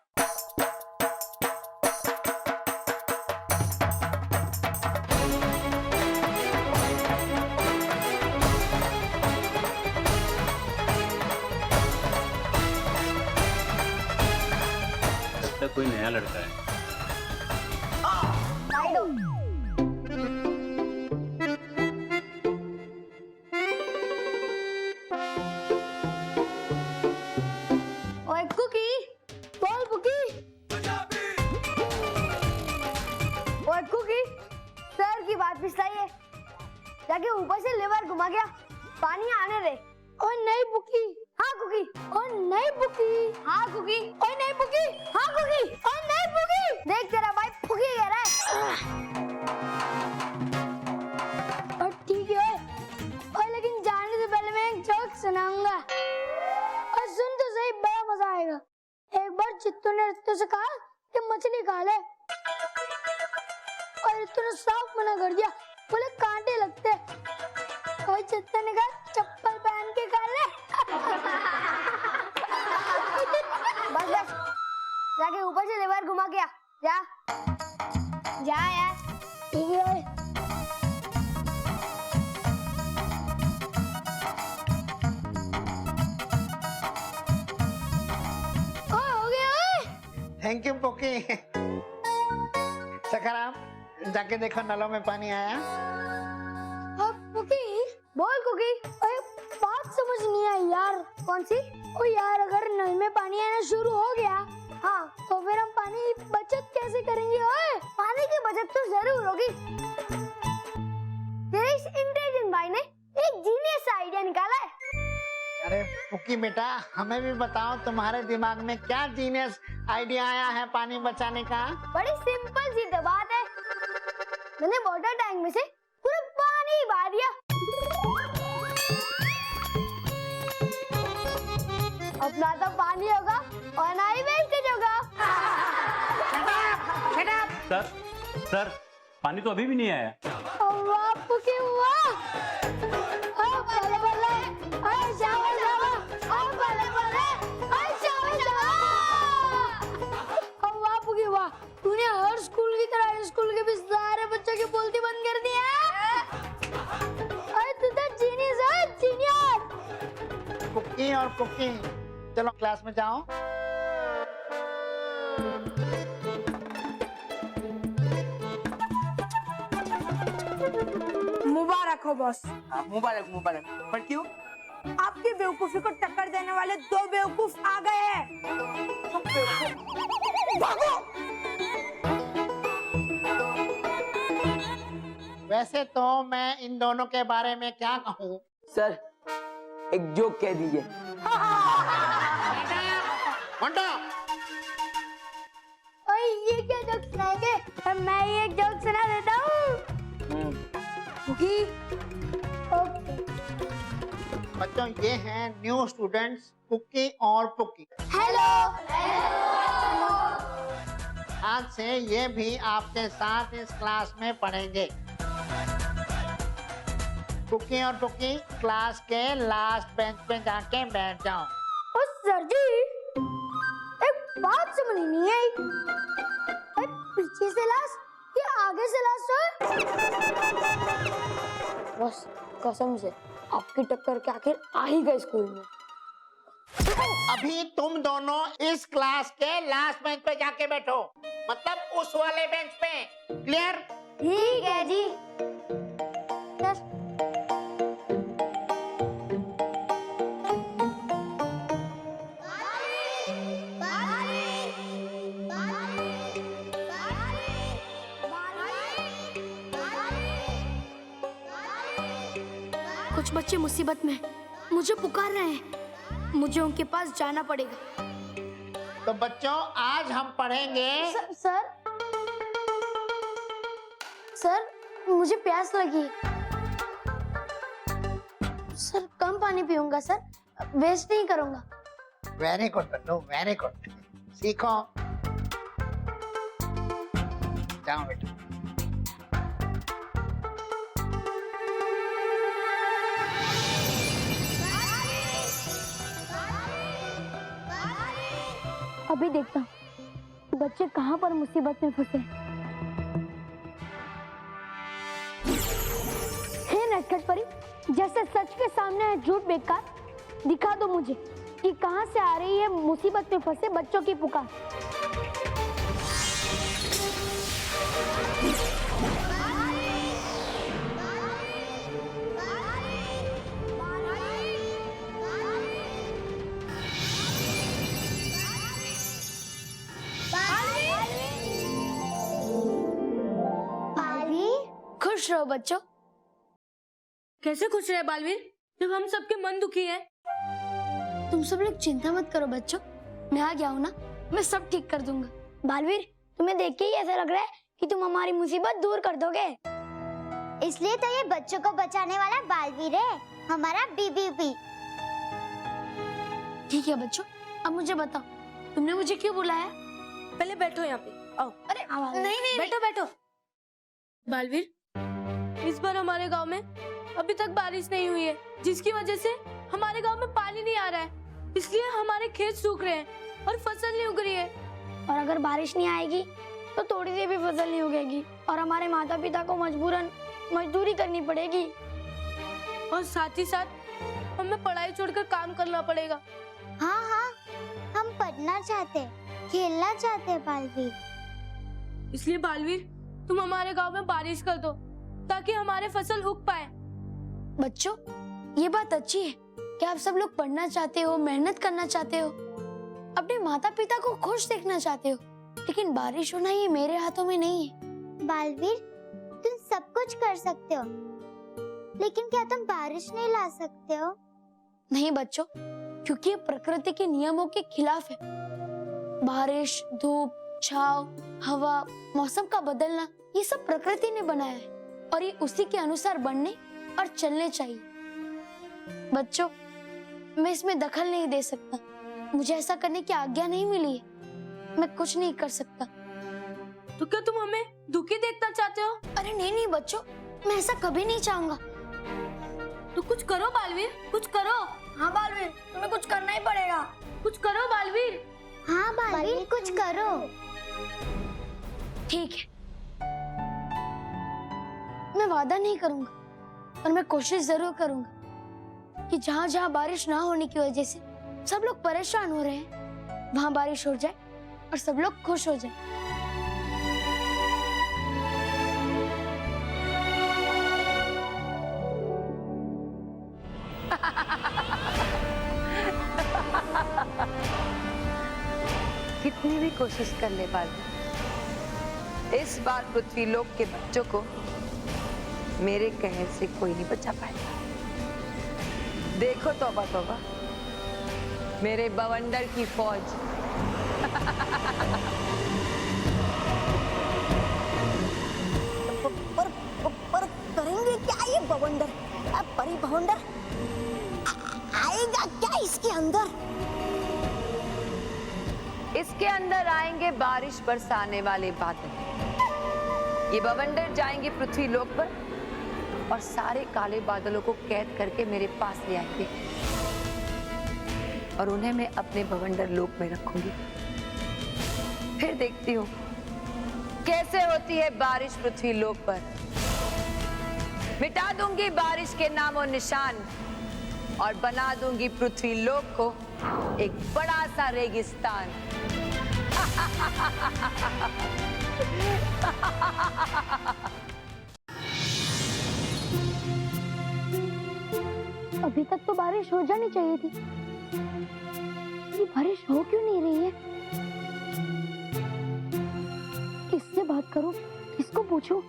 K: कोई नया लड़का है।
D: ओए कुकी, बोल कुकी। ओए कुकी, सर की बात फिसलाइए। जाके ऊपर से लेवर घुमा गया, पानी आने दे। ओए नहीं बुकी, हाँ कुकी। ओए नहीं बुकी, हाँ कुकी। ओए नहीं बुकी, हाँ कुकी। ओए नहीं बुकी। देख तेरा भाई फुकी कह रहा है। और ठीक है, और लेकिन जाने से पहले मैं एक जोक सुनाऊंगा। ने रितु से कहा कि मछली खा ले, और रितु ने साफ मना कर दिया, बोले कांटे लगते। और चित्ता ने कहा चप्पल पहन के खा ले। बस बस, जाके ऊपर से लेवर घुमा के आ, जा जा यार। ठीक है। हो गया।
I: Thank you poke. सखाराम, जाके देखो नलों में पानी आया।
D: कुकी, बोल कुकी। अरे बात समझ नहीं आई यार। कौन सी? ओ यार, अगर नल में पानी आना शुरू हो गया, हाँ, तो फिर हम पानी बचत कैसे करेंगे? ओए, पानी की बचत तो जरूर होगी। तेरे इस इंटेलिजेंट भाई ने एक जीनियस आइडिया निकाला है।
I: अरे पुकी बेटा, हमें भी बताओ तुम्हारे दिमाग में क्या जीनियस आइडिया आया है पानी बचाने का?
D: बड़ी सिंपल सी तो बात है। मैंने वाटर टैंक में से पूरा पानी बहा दिया। अब ना तो पानी होगा और ना ही वेस्टेज होगा।
K: सर पानी तो अभी भी नहीं आया।
D: वाह पुकी वाह। बल्ले बल्ले, शाबाश शाबाश, बल्ले बल्ले, शाबाश शाबाश। वाह पुकी वाह, तूने हर स्कूल की तरह इस स्कूल के भी सारे बच्चों की बोलती बंद कर दी है। अरे तू तो जीनियस है, जीनियस।
I: पुकी और पुकी, चलो क्लास में जाओ।
M: मुबारक हो बॉस।
A: मुबारक मुबारक। पर क्यों?
M: आपकी बेवकूफी को टक्कर देने वाले दो बेवकूफ आ गए हैं। भागो।
I: वैसे तो मैं इन दोनों के बारे में क्या कहूँ?
A: सर, एक जोक कह दीजिए।
I: मंडा,
D: ये क्या जोक सुनाएंगे? मैं ही एक जोक सुना देता हूँ। ओके।
I: बच्चों ये हैं न्यू स्टूडेंट्स पुक्की और पुक्की।
D: हेलो।
I: आज से ये भी आपके साथ इस क्लास में पढ़ेंगे। पुक्की और पुक्की, क्लास के लास्ट बेंच पे जाके बैठ जाओ।
D: सर जी, एक बात समझ नहीं आई। पीछे से लास्ट या आगे से लास्ट है? बस कसम से आपकी टक्कर के आखिर आ ही गए स्कूल में।
I: अभी तुम दोनों इस क्लास के लास्ट बेंच पे जाके बैठो, मतलब उस वाले बेंच पे। क्लियर?
D: ठीक है जी। कुछ बच्चे मुसीबत में मुझे पुकार रहे हैं, मुझे उनके पास जाना पड़ेगा।
I: तो बच्चों आज हम पढ़ेंगे।
D: सर मुझे प्यास लगी। सर कम पानी पीऊंगा सर, वेस्ट नहीं करूंगा।
I: वेरी गुड बच्चों, वेरी गुड। सीखो, जाओ बेटा।
D: अभी देखता हूँ बच्चे कहाँ पर मुसीबत में फंसे। हे नटखट परी, जैसे सच के सामने है झूठ बेकार, दिखा दो मुझे कि कहाँ से आ रही है मुसीबत में फंसे बच्चों की पुकार। खुश रहो बच्चों।
F: कैसे खुश रहे बालवीर, जब हम सबके मन दुखी है?
D: तुम सब लोग चिंता मत करो बच्चों, मैं आ गया हूँ ना, मैं सब ठीक कर दूंगा। बालवीर, तुम्हें देख के ही ऐसा लग रहा है कि तुम हमारी मुसीबत दूर कर दोगे।
N: इसलिए तो ये बच्चों को बचाने वाला बालवीर है, हमारा बीबीबी।
D: ठीक है बच्चों, अब मुझे बताओ, तुमने मुझे क्यों बुलाया? पहले बैठो यहाँ पे, आओ। अरे नहीं नहीं बैठो बैठो। बालवीर, इस बार हमारे गांव में अभी तक बारिश नहीं हुई है, जिसकी वजह से हमारे गांव में पानी नहीं आ रहा है, इसलिए हमारे खेत सूख रहे हैं और फसल नहीं उग रही है।
O: और अगर बारिश नहीं आएगी तो थोड़ी सी भी फसल नहीं उगेगी और हमारे माता पिता को मजबूरन मजदूरी करनी पड़ेगी
D: और साथ ही साथ हमें पढ़ाई छोड़कर काम करना पड़ेगा।
N: हाँ हाँ, हम पढ़ना चाहते, खेलना चाहते बालवीर।
D: इसलिए बालवीर, तुम हमारे गांव में बारिश कर दो ताकि हमारे फसल उग पाए।
O: बच्चों, ये बात अच्छी है कि आप सब लोग पढ़ना चाहते हो, मेहनत करना चाहते हो, अपने माता पिता को खुश देखना चाहते हो, लेकिन बारिश होना ये मेरे हाथों में नहीं है।
N: बालवीर, तुम सब कुछ कर सकते हो, लेकिन क्या तुम बारिश नहीं ला सकते हो?
O: नहीं बच्चों, क्योंकि ये प्रकृति के नियमों के खिलाफ है। बारिश, धूप, छाव, हवा, मौसम का बदलना, ये सब प्रकृति ने बनाया है और ये उसी के अनुसार बनने और चलने चाहिए। बच्चों, मैं इसमें दखल नहीं दे सकता, मुझे ऐसा करने की आज्ञा नहीं मिली है, मैं कुछ नहीं कर सकता।
D: तो क्या तुम हमें दुखी देखना चाहते हो?
O: अरे नहीं नहीं बच्चों, मैं ऐसा कभी नहीं चाहूंगा।
D: तो कुछ करो बालवीर, कुछ करो।
O: हाँ बालवीर, तुम्हें कुछ करना ही पड़ेगा।
D: कुछ करो बालवीर।
N: हाँ बालवीर, कुछ करो।
O: ठीक है, मैं वादा नहीं करूंगा और मैं कोशिश जरूर करूंगा कि जहाँ जहाँ बारिश ना होने की वजह से सब लोग परेशान हो रहे हैं, वहाँ बारिश हो जाए और सब लोग खुश हो जाए।
L: कितनी भी कोशिश कर ले बालवीर, इस बार पृथ्वीलोक के बच्चों को मेरे कहने से कोई नहीं बचा पाएगा। देखो तौबा तौबा, मेरे बवंडर की फौज।
C: पर करेंगे क्या ये बवंडर? परी बवंडर आएगा क्या इसके अंदर?
L: इसके अंदर आएंगे बारिश बरसाने वाले बादल। ये बवंडर जाएंगे पृथ्वी लोक पर और सारे काले बादलों को कैद करके मेरे पास ले आएंगे और उन्हें मैं अपने बवंडर लोक में रखूंगी। फिर देखती हूँ कैसे होती है बारिश पृथ्वी लोक पर। मिटा दूंगी बारिश के नामो निशान और बना दूंगी पृथ्वी लोक को एक बड़ा सा रेगिस्तान।
O: अभी तक तो बारिश हो जानी चाहिए थी, ये बारिश हो क्यों नहीं रही है? किससे बात करूं, किसको पूछूं?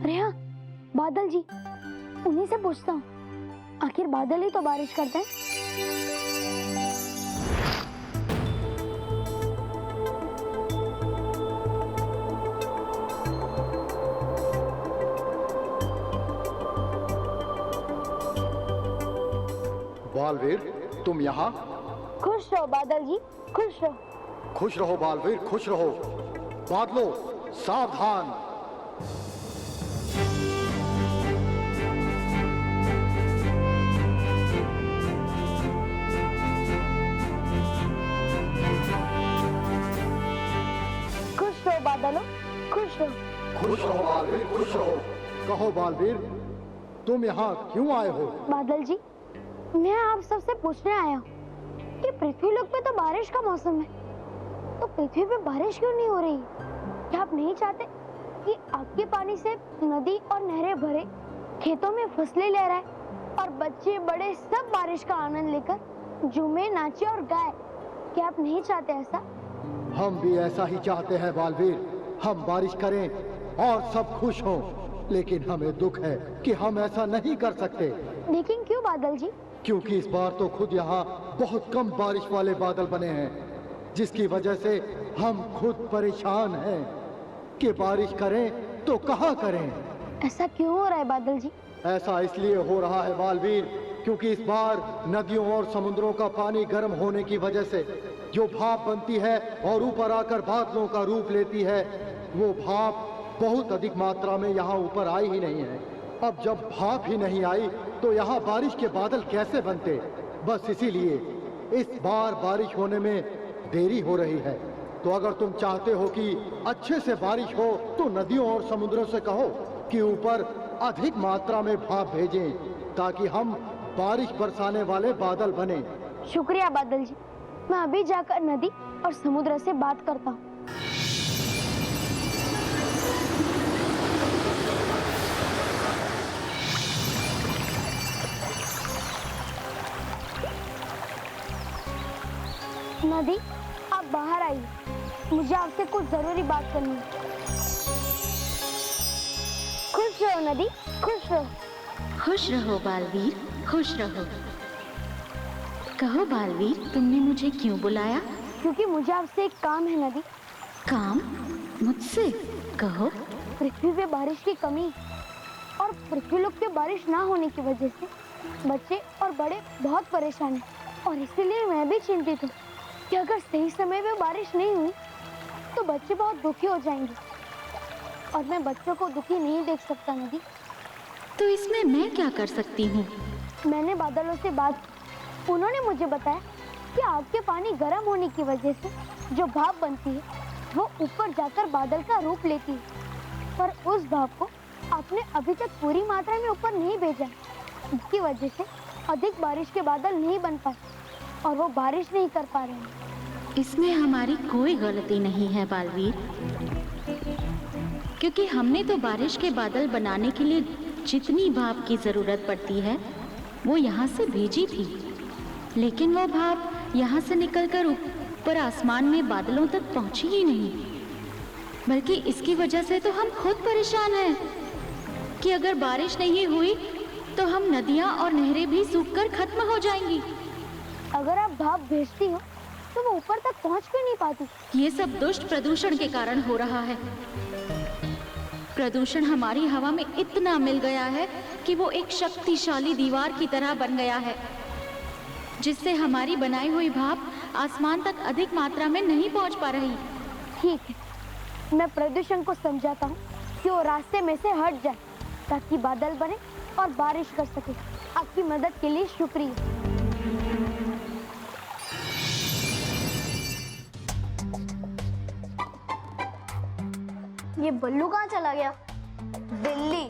O: अरे हाँ, बादल जी, उन्हीं से पूछता हूँ, आखिर बादल ही तो बारिश करते हैं।
P: बालवीर, तुम यहाँ?
O: खुश रहो बादल जी, खुश रहो।
P: खुश रहो बालवीर, खुश रहो। बादलों, सावधान।
O: खुश रहो बादलों, खुश रहो।
P: खुश रहो बालवीर, खुश रहो। कहो बालवीर, तुम यहाँ क्यों आए हो?
O: बादल जी, मैं आप सबसे पूछने आया हूँ कि पृथ्वी लोक पे तो बारिश का मौसम है, तो पृथ्वी पे बारिश क्यों नहीं हो रही? क्या आप नहीं चाहते कि आपके पानी से नदी और नहरें भरे, खेतों में फसलें लहराए और बच्चे बड़े सब बारिश का आनंद लेकर झूमे, नाचे और गाए? क्या आप नहीं चाहते ऐसा?
P: हम भी ऐसा ही चाहते हैं बालवीर, हम बारिश करें और सब खुश हों, लेकिन हमें दुख है कि हम ऐसा नहीं कर सकते।
O: लेकिन क्यों बादल जी?
P: क्योंकि इस बार तो खुद यहाँ बहुत कम बारिश वाले बादल बने हैं, जिसकी वजह से हम खुद परेशान हैं कि बारिश करें तो कहाँ करें।
O: ऐसा क्यों हो रहा है बादल जी?
P: ऐसा इसलिए हो रहा है बालवीर, क्योंकि इस बार नदियों और समुद्रों का पानी गर्म होने की वजह से जो भाप बनती है और ऊपर आकर बादलों का रूप लेती है, वो भाप बहुत अधिक मात्रा में यहाँ ऊपर आई ही नहीं है। अब जब भाप ही नहीं आई तो यहाँ बारिश के बादल कैसे बनते? बस इसीलिए इस बार बारिश होने में देरी हो रही है। तो अगर तुम चाहते हो कि अच्छे से बारिश हो तो नदियों और समुद्रों से कहो कि ऊपर अधिक मात्रा में भाप भेजें, ताकि हम बारिश बरसाने वाले बादल बने।
D: शुक्रिया बादल जी, मैं अभी जाकर नदी और समुद्र से बात करता हूँ। नदी, आप बाहर आइए, मुझे आपसे कुछ जरूरी बात करनी है। खुश रहो नदी, खुश रहो।
Q: खुश रहो बालवीर, खुश रहो। कहो बालवीर, तुमने मुझे क्यों बुलाया?
D: क्योंकि मुझे आपसे एक काम है नदी।
Q: काम? मुझसे? कहो।
D: पृथ्वी पे बारिश की कमी और पृथ्वीलोक पे बारिश ना होने की वजह से बच्चे और बड़े बहुत परेशान हैं, और इसीलिए मैं भी चिंतित हूँ कि अगर सही समय पे बारिश नहीं हुई तो बच्चे बहुत दुखी हो जाएंगे, और मैं बच्चों को दुखी नहीं देख सकता नदी।
Q: तो इसमें मैं क्या कर सकती हूँ?
D: मैंने बादलों से बात की, उन्होंने मुझे बताया कि आपके पानी गर्म होने की वजह से जो भाप बनती है वो ऊपर जाकर बादल का रूप लेती है, पर उस भाप को आपने अभी तक पूरी मात्रा में ऊपर नहीं भेजा, इसकी वजह से अधिक बारिश के बादल नहीं बन पाए और वो बारिश नहीं कर पा रहे हैं।
Q: इसमें हमारी कोई गलती नहीं है बालवीर, क्योंकि हमने तो बारिश के बादल बनाने के लिए जितनी भाप की जरूरत पड़ती है वो यहाँ से भेजी थी, लेकिन वो भाप यहाँ से निकलकर ऊपर आसमान में बादलों तक पहुँची ही नहीं, बल्कि इसकी वजह से तो हम खुद परेशान हैं कि अगर बारिश नहीं हुई तो हम नदियाँ और नहरें भी सूखकर खत्म हो जाएंगी।
D: अगर आप भाप भेजती हो तो वो ऊपर तक पहुँच क्यों नहीं पाती?
Q: ये सब दुष्ट प्रदूषण के कारण हो रहा है। प्रदूषण हमारी हवा में इतना मिल गया है कि वो एक शक्तिशाली दीवार की तरह बन गया है, जिससे हमारी बनाई हुई भाप आसमान तक अधिक मात्रा में नहीं पहुंच पा रही।
D: ठीक है, मैं प्रदूषण को समझाता हूँ कि वो रास्ते में से हट जाए ताकि बादल बने और बारिश कर सके। आपकी मदद के लिए शुक्रिया।
N: ये बल्लू कहाँ चला गया? दिल्ली।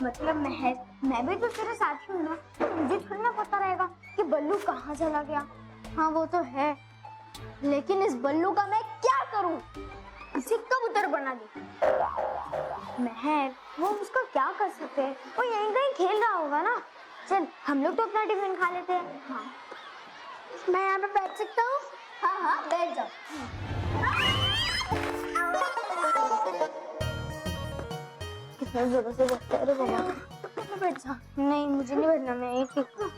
N: मतलब मैं भी तो तेरे साथ हूँ ना, मुझे थोड़ी ना पता रहेगा कि बल्लू कहाँ चला गया। हाँ वो तो है, लेकिन इस बल्लू का मैं क्या करूँ? इसे कबूतर बना दी। महर, वो उसका क्या कर सकते हैं? वो यहीं कहीं खेल रहा होगा ना। चल हम लोग तो अपना टिफिन खा लेते हैं। हाँ, मैं यहाँ पे बैठ सकता हूँ? हाँ हाँ बैठ जाओ। कितना जोरों से बैठता है रे बाबा। बैठ जा। नहीं मुझे नहीं बैठना, मैं यहीं ठीक हूँ।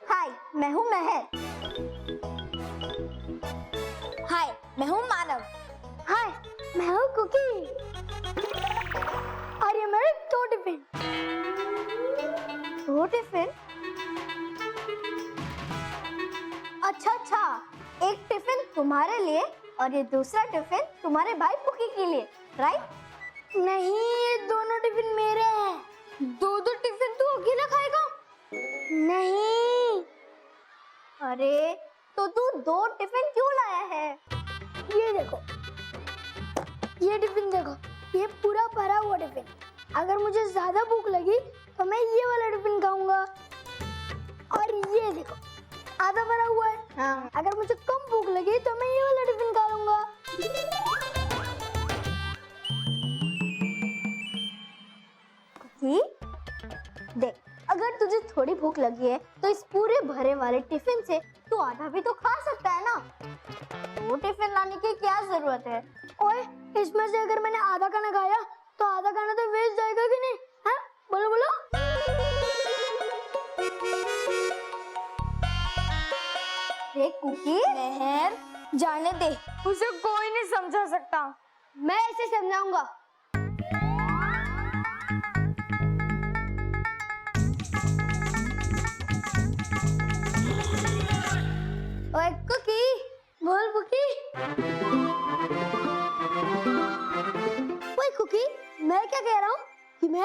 N: हाय, मैं हूँ महर। हाय, मैं हूँ मानव। हाय, मैं हूँ कुकी। और ये मेरे 2 टिफिन। 2 टिफिन? अच्छा, एक टिफिन तुम्हारे लिए और ये दूसरा टिफिन तुम्हारे भाई पुकी के लिए, राइट? नहीं, ये दोनों टिफिन मेरे हैं। 2 टिफिन तू अकेला खाएगा? नहीं। अरे तो तू 2 टिफिन क्यों लाया है? ये देखो, ये टिफिन देखो, ये पूरा भरा हुआ टिफिन। अगर मुझे ज्यादा भूख लगी तो मैं ये वाला टिफिन खाऊंगा। और ये देखो, आधा भरा हुआ है। हाँ। अगर मुझे कम भूख लगी तो मैं ये वाला टिफिन खा लूंगा। देख, अगर तुझे थोड़ी भूख लगी है तो इस पूरे भरे वाले टिफिन से तू आधा भी तो खा सकता है ना। वो टिफिन लाने की क्या जरूरत है? ओए, इसमें से अगर मैंने आधा खाना खाया तो आधा खाना तो वेस्ट जाएगा कि नहीं? हाँ, बोलो बोलो। कुकी, महर, जाने दे, उसे कोई नहीं समझा सकता। मैं इसे समझाऊंगा।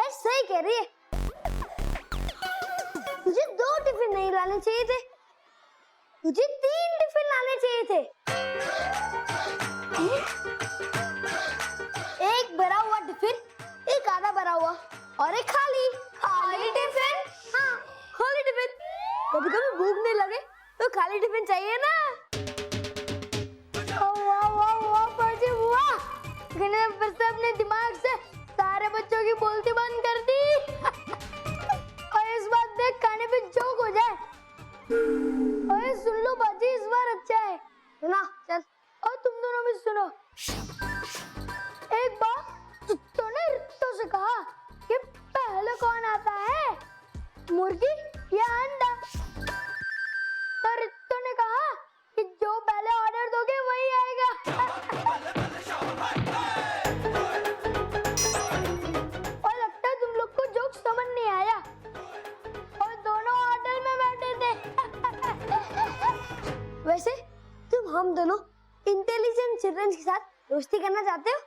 N: भैंस सही कह रही है। मुझे 2 टिफिन नहीं लाने चाहिए थे, मुझे 3 टिफिन लाने चाहिए थे। एक भरा हुआ टिफिन, एक आधा भरा हुआ और एक खाली टिफिन। हाँ, खाली टिफिन। कभी कभी भूख नहीं लगे तो खाली टिफिन चाहिए ना। वाह वाह वाह बाजी वाह, फिर से अपने दिमाग से सारे बच्चों की बोलती बंद कर दी। और इस बात देख खाने पे जोक हो जाए। अरे सुन लो बाजी, इस बार अच्छा है। सुना चल, और तुम दोनों भी सुनो। एक बार चित्तों ने रित्तों से कहा कि पहले कौन आता है, मुर्गी या अंडा? तो रित्तों ने कहा कि जो पहले ऑर्डर दोगे वही आएगा। और लगता है तुम लोग को जोक समझ नहीं आया और दोनों होटल में बैठे थे। वैसे तुम हम दोनों इंटेलिजेंट चिल्ड्रंस के साथ दोस्ती करना चाहते हो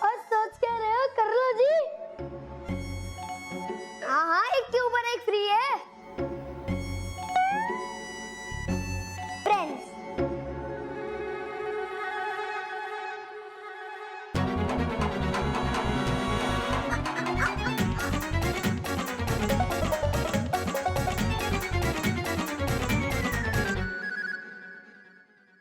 N: और सोच क्या रहे हो, कर लो जी। हाँ हाँ, एक के ऊपर एक फ्री है।